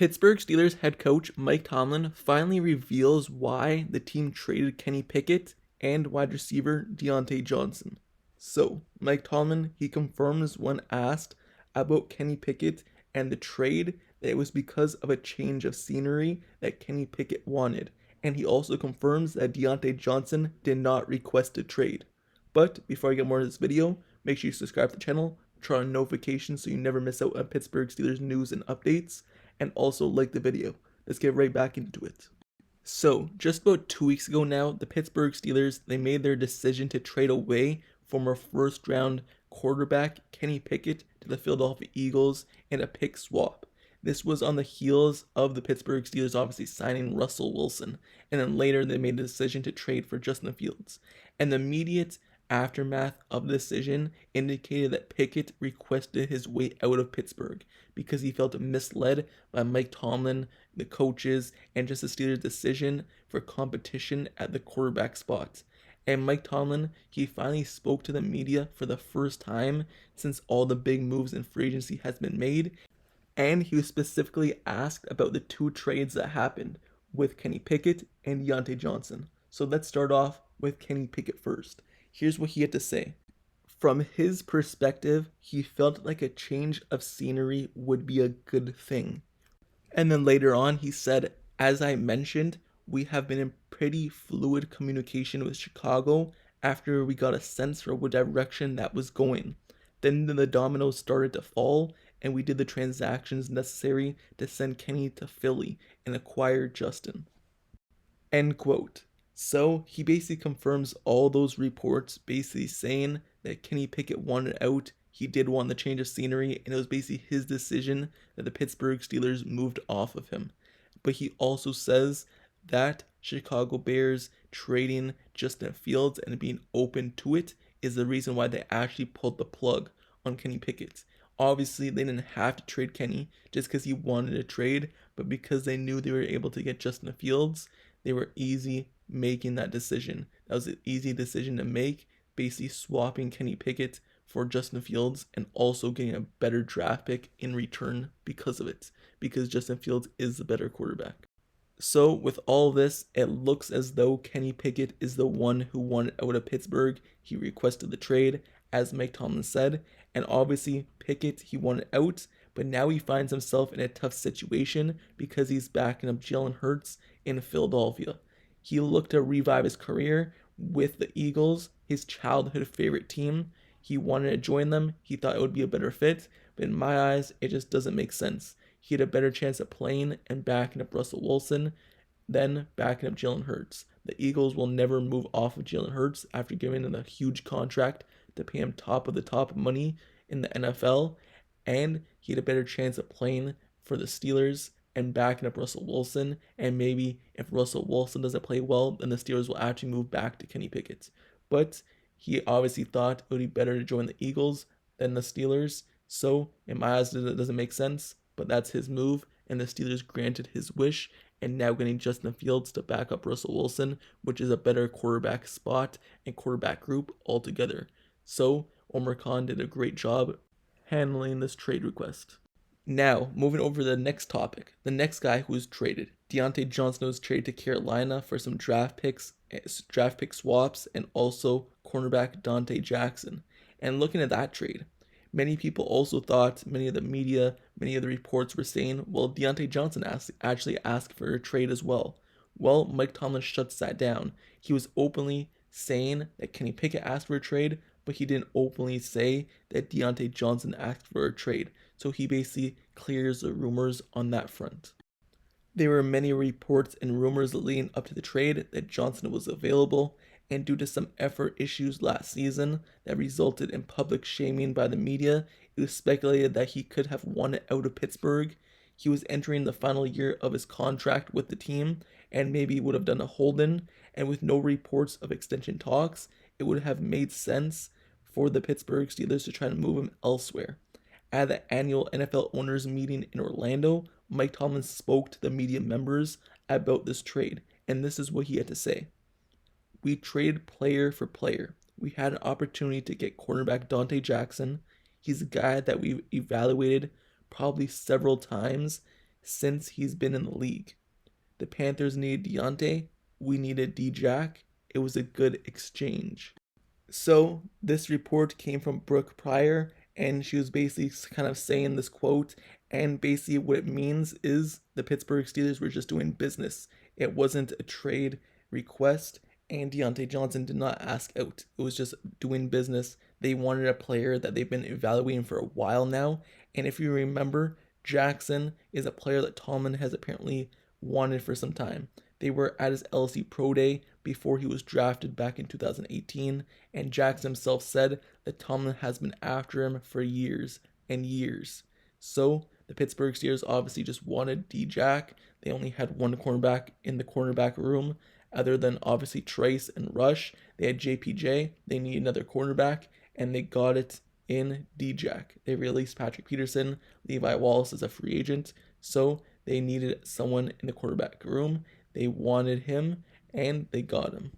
Pittsburgh Steelers head coach Mike Tomlin finally reveals why the team traded Kenny Pickett and wide receiver Deontay Johnson. So, Mike Tomlin, he confirms when asked about Kenny Pickett and the trade that it was because of a change of scenery that Kenny Pickett wanted, and he also confirms that Deontay Johnson did not request a trade. But before I get more into this video, make sure you subscribe to the channel, turn on notifications so you never miss out on Pittsburgh Steelers news and updates, and also like the video. Let's get right back into it. So, just about 2 weeks ago now, the Pittsburgh Steelers, they made their decision to trade away former first-round quarterback Kenny Pickett to the Philadelphia Eagles in a pick swap. This was on the heels of the Pittsburgh Steelers obviously signing Russell Wilson, and then later they made the decision to trade for Justin Fields. And the immediate aftermath of the decision indicated that Pickett requested his way out of Pittsburgh because he felt misled by Mike Tomlin, the coaches, and just the Steelers' decision for competition at the quarterback spot. And Mike Tomlin, he finally spoke to the media for the first time since all the big moves in free agency has been made, and he was specifically asked about the two trades that happened with Kenny Pickett and Deontay Johnson. So let's start off with Kenny Pickett first. Here's what he had to say. From his perspective, he felt like a change of scenery would be a good thing. And then later on, he said, as I mentioned, we have been in pretty fluid communication with Chicago after we got a sense for what direction that was going. Then the dominoes started to fall, and we did the transactions necessary to send Kenny to Philly and acquire Justin. End quote. So he basically confirms all those reports, basically saying that Kenny Pickett wanted out. He did want the change of scenery, and it was basically his decision that the Pittsburgh Steelers moved off of him. But he also says that Chicago Bears trading Justin Fields and being open to it is the reason why they actually pulled the plug on Kenny Pickett. Obviously, they didn't have to trade Kenny just because he wanted to trade, but because they knew they were able to get Justin Fields, they were easy making that decision. That was an easy decision to make, basically swapping Kenny Pickett for Justin Fields and also getting a better draft pick in return because of it, because Justin Fields is the better quarterback. So with all this, it looks as though Kenny Pickett is the one who wanted out of Pittsburgh. He requested the trade, as Mike Tomlin said, and obviously Pickett, he wanted out, but now he finds himself in a tough situation because he's backing up Jalen Hurts in Philadelphia. He looked to revive his career with the Eagles, his childhood favorite team. He wanted to join them. He thought it would be a better fit, but in my eyes, it just doesn't make sense. He had a better chance at playing and backing up Russell Wilson than backing up Jalen Hurts. The Eagles will never move off of Jalen Hurts after giving him a huge contract to pay him top of the top money in the NFL, and he had a better chance at playing for the Steelers and backing up Russell Wilson, and maybe if Russell Wilson doesn't play well, then the Steelers will actually move back to Kenny Pickett. But he obviously thought it would be better to join the Eagles than the Steelers, so in my eyes it doesn't make sense, but that's his move, and the Steelers granted his wish, and now getting Justin Fields to back up Russell Wilson, which is a better quarterback spot and quarterback group altogether. So Omar Khan did a great job handling this trade request. Now, moving over to the next topic, the next guy who was traded. Deontay Johnson was traded to Carolina for some draft pick swaps, and also cornerback Deontay Johnson. And looking at that trade, many people also thought, many of the media, many of the reports were saying, well, Deontay Johnson actually asked for a trade as well. Well, Mike Tomlin shuts that down. He was openly saying that Kenny Pickett asked for a trade, but he didn't openly say that Deontay Johnson asked for a trade. So he basically clears the rumors on that front. There were many reports and rumors leading up to the trade that Johnson was available, and due to some effort issues last season that resulted in public shaming by the media, it was speculated that he could have wanted out of Pittsburgh. He was entering the final year of his contract with the team, and maybe would have done a hold-in, and with no reports of extension talks, it would have made sense for the Pittsburgh Steelers to try to move him elsewhere. At the annual NFL owners meeting in Orlando, Mike Tomlin spoke to the media members about this trade, and this is what he had to say. We traded player for player. We had an opportunity to get cornerback Deontay Johnson. He's a guy that we've evaluated probably several times. since he's been in the league. The Panthers needed Diontae, we needed D-Jack. It was a good exchange. So this report came from Brooke Pryor, and she was basically kind of saying this quote, and basically what it means is the Pittsburgh Steelers were just doing business. It wasn't a trade request, and Deontay Johnson did not ask out. It was just doing business. They wanted a player that they've been evaluating for a while now, and if you remember, Jackson is a player that Tomlin has apparently wanted for some time. They were at his LSU Pro Day before he was drafted back in 2018, and Jackson himself said that Tomlin has been after him for years and years. So the Pittsburgh Steelers obviously just wanted D-Jack. They only had one cornerback in the cornerback room, other than obviously Trace and Rush. They had JPJ. They needed another cornerback, and they got it in D-Jack. They released Patrick Peterson. Levi Wallace is a free agent, so they needed someone in the quarterback room. They wanted him, and they got him.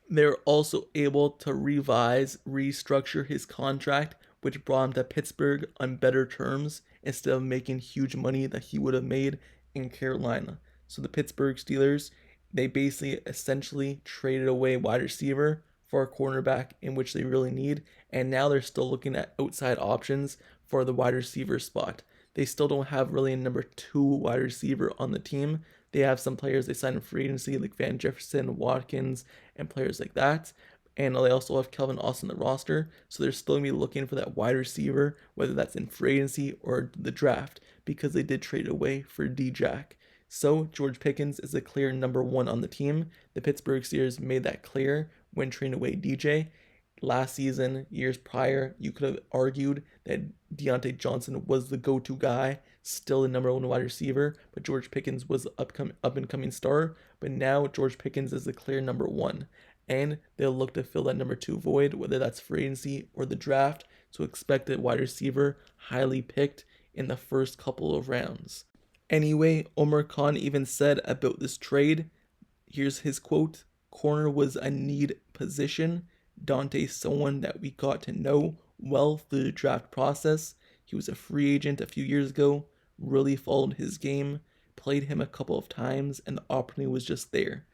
They're also able to restructure his contract, which brought him to Pittsburgh on better terms instead of making huge money that he would have made in Carolina. So the Pittsburgh Steelers, they basically essentially traded away wide receiver for a cornerback in which they really need, and now they're still looking at outside options for the wide receiver spot. They still don't have really a number 2 wide receiver on the team. They have some players they signed in free agency like Van Jefferson, Watkins, and players like that. And they also have Kelvin Austin on the roster. So they're still going to be looking for that wide receiver, whether that's in free agency or the draft, because they did trade away for D-Jack. So George Pickens is a clear number 1 on the team. The Pittsburgh Steelers made that clear when trading away DJ. Last season, years prior, you could have argued that Deontay Johnson was the go-to guy, still the number 1 wide receiver, but George Pickens was up-and-coming star. But now George Pickens is the clear number 1, and they'll look to fill that number 2 void, whether that's free agency or the draft. So expect a wide receiver highly picked in the first couple of rounds. Anyway, Omar Khan even said about this trade, here's his quote, "Corner was a need position. Diontae, someone that we got to know well through the draft process. He was a free agent a few years ago, really followed his game, played him a couple of times, and the opportunity was just there.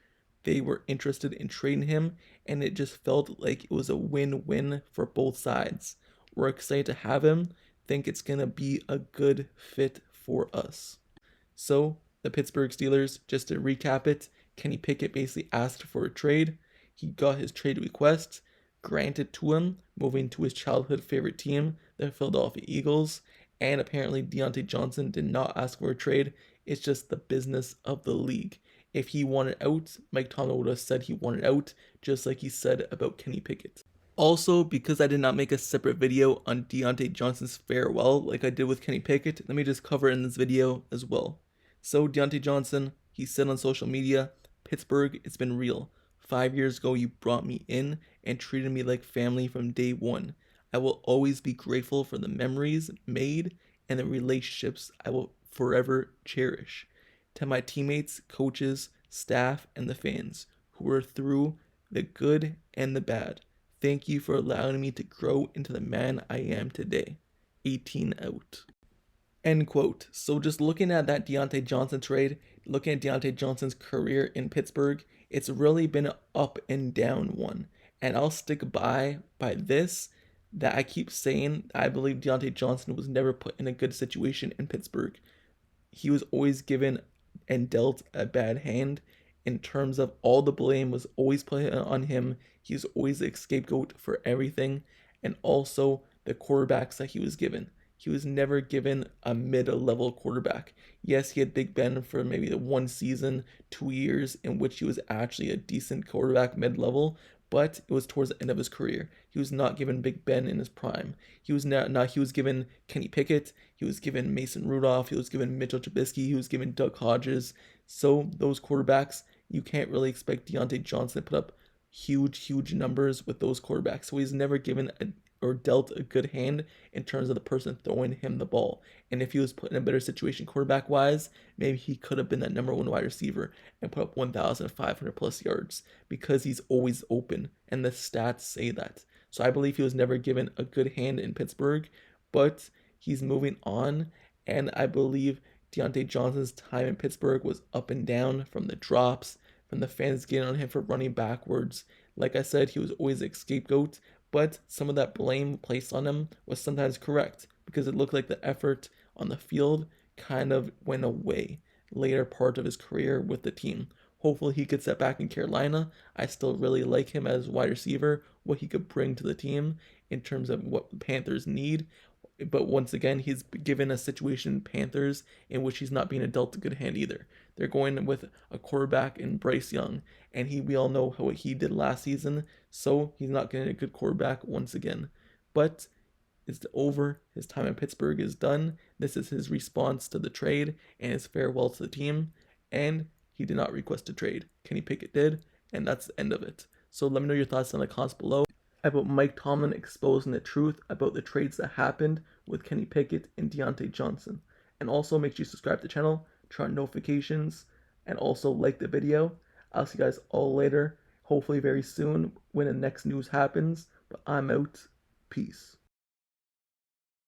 They were interested in trading him, and it just felt like it was a win-win for both sides. We're excited to have him, think it's going to be a good fit for us." So, the Pittsburgh Steelers, just to recap it, Kenny Pickett basically asked for a trade. He got his trade request granted to him, moving to his childhood favorite team, the Philadelphia Eagles, and apparently Deontay Johnson did not ask for a trade. It's just the business of the league. If he wanted out, Mike Tomlin would have said he wanted out, just like he said about Kenny Pickett. Also, because I did not make a separate video on Deontay Johnson's farewell like I did with Kenny Pickett, let me just cover it in this video as well. So Deontay Johnson, he said on social media, "Pittsburgh, it's been real. 5 years ago, you brought me in and treated me like family from day one. I will always be grateful for the memories made and the relationships I will forever cherish. To my teammates, coaches, staff, and the fans who were through the good and the bad, thank you for allowing me to grow into the man I am today. 18 out." End quote. So just looking at that Deontay Johnson trade, looking at Deontay Johnson's career in Pittsburgh, it's really been an up and down one. And I'll stick by this, that I keep saying I believe Deontay Johnson was never put in a good situation in Pittsburgh. He was always given and dealt a bad hand in terms of all the blame was always put on him. He was always the scapegoat for everything, and also the quarterbacks that he was given. He was never given a mid-level quarterback. Yes, he had Big Ben for maybe the 1 season, 2 years in which he was actually a decent quarterback mid-level, but it was towards the end of his career. He was not given Big Ben in his prime. He was he was given Kenny Pickett, he was given Mason Rudolph, he was given Mitchell Trubisky, he was given Doug Hodges. So those quarterbacks, you can't really expect Deontay Johnson to put up huge numbers with those quarterbacks. So he's never given or dealt a good hand in terms of the person throwing him the ball. And if he was put in a better situation quarterback wise, maybe he could have been that number 1 wide receiver and put up 1,500 plus yards, because he's always open and the stats say that. So I believe he was never given a good hand in Pittsburgh, but he's moving on, and I believe Deontay Johnson's time in Pittsburgh was up and down, from the drops, from the fans getting on him for running backwards. Like I said, he was always a scapegoat, but some of that blame placed on him was sometimes correct, because it looked like the effort on the field kind of went away later part of his career with the team. Hopefully he gets that back in Carolina. I still really like him as wide receiver, what he could bring to the team in terms of what the Panthers need. But once again, he's given a situation in Panthers in which he's not being dealt a good hand either. They're going with a quarterback in Bryce Young, and we all know what he did last season, so he's not getting a good quarterback once again. But it's over. His time in Pittsburgh is done. This is his response to the trade and his farewell to the team, and he did not request a trade. Kenny Pickett did, and that's the end of it. So let me know your thoughts in the comments below about Mike Tomlin exposing the truth about the trades that happened with Kenny Pickett and Deontay Johnson. And also make sure you subscribe to the channel, turn on notifications, and also like the video. I'll see you guys all later, hopefully very soon when the next news happens. But I'm out. Peace.